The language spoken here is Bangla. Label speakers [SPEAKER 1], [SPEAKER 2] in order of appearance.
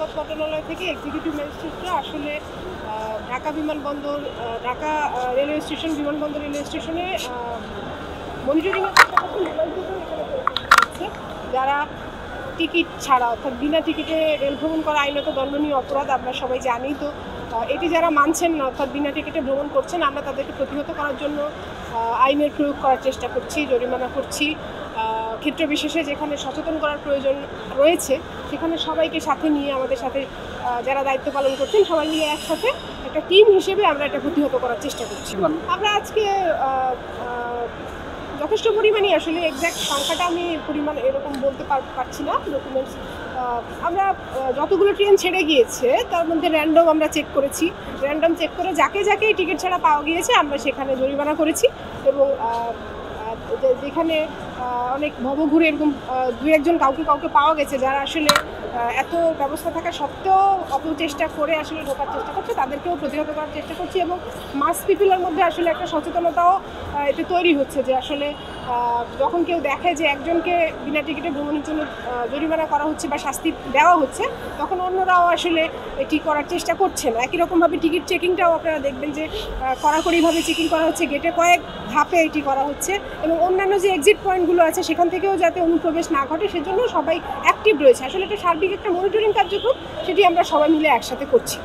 [SPEAKER 1] আদালত মন্ত্রণালয় থেকে এক্সিকিউটিভ ম্যাজিস্ট্রেটরা আসলে ঢাকা বিমানবন্দর, ঢাকা রেলওয়ে স্টেশন, বিমানবন্দর রেলওয়ে স্টেশনে মনিটরিংয়ের পাশাপাশি মোবাইল থেকেও এখানে হচ্ছে যারা টিকিট ছাড়া অর্থাৎ বিনা টিকিটে রেল ভ্রমণ করা আইনত দণ্ডনীয় অপরাধ, আমরা সবাই জানি। তো এটি যারা মানছেন না অর্থাৎ বিনা টিকিটে ভ্রমণ করছেন, আমরা তাদেরকে প্রতিহত করার জন্য আইনের প্রয়োগ করার চেষ্টা করছি, জরিমানা করছি। ক্ষেত্র বিশেষে যেখানে সচেতন করার প্রয়োজন রয়েছে সেখানে সবাইকে সাথে নিয়ে আমাদের সাথে যারা দায়িত্ব পালন করছেন সবাই মিলে একসাথে একটা টিম হিসেবে আমরা এটা প্রতিহত করার চেষ্টা করছি। আমরা আজকে যথেষ্ট পরিমাণে, আসলে এক্স্যাক্ট সংখ্যাটা আমি পরিমাণ এরকম বলতে পারছি না। ডকুমেন্টস আমরা যতগুলো ট্রেন ছেড়ে গিয়েছে তার মধ্যে র্যান্ডম আমরা চেক করেছি। র্যান্ডম চেক করে যাকে যাকে টিকিট ছাড়া পাওয়া গিয়েছে আমরা সেখানে জরিমানা করেছি। এবং যেখানে অনেক ভবঘুরে এরকম দু একজন কাউকে পাওয়া গেছে যারা আসলে এত ব্যবস্থা থাকা সত্ত্বেও অপচেষ্টা করে আসলে ঢোকার চেষ্টা করছে, তাদেরকেও প্রতিহত করার চেষ্টা করছি। এবং মাস পিপলের মধ্যে আসলে একটা সচেতনতাও এতে তৈরি হচ্ছে যে আসলে যখন কেউ দেখে যে একজনকে বিনা টিকিটে ভ্রমণের জন্য জরিমানা করা হচ্ছে বা শাস্তি দেওয়া হচ্ছে, তখন অন্যরাও আসলে এটি করার চেষ্টা করছে না। একই রকমভাবে টিকিট চেকিংটাও আপনারা দেখবেন যে কড়াকড়িভাবে চেকিং করা হচ্ছে, গেটে কয়েক ধাপে এটি করা হচ্ছে। এবং অন্যান্য যে এক্সিট পয়েন্টগুলো আছে সেখান থেকেও যাতে অনুপ্রবেশ না ঘটে সেজন্য সবাই অ্যাক্টিভ রয়েছে। আসলে এটা সার্বিক একটা মনিটরিং কার্যক্রম, সেটি আমরা সবাই মিলে একসাথে করছি।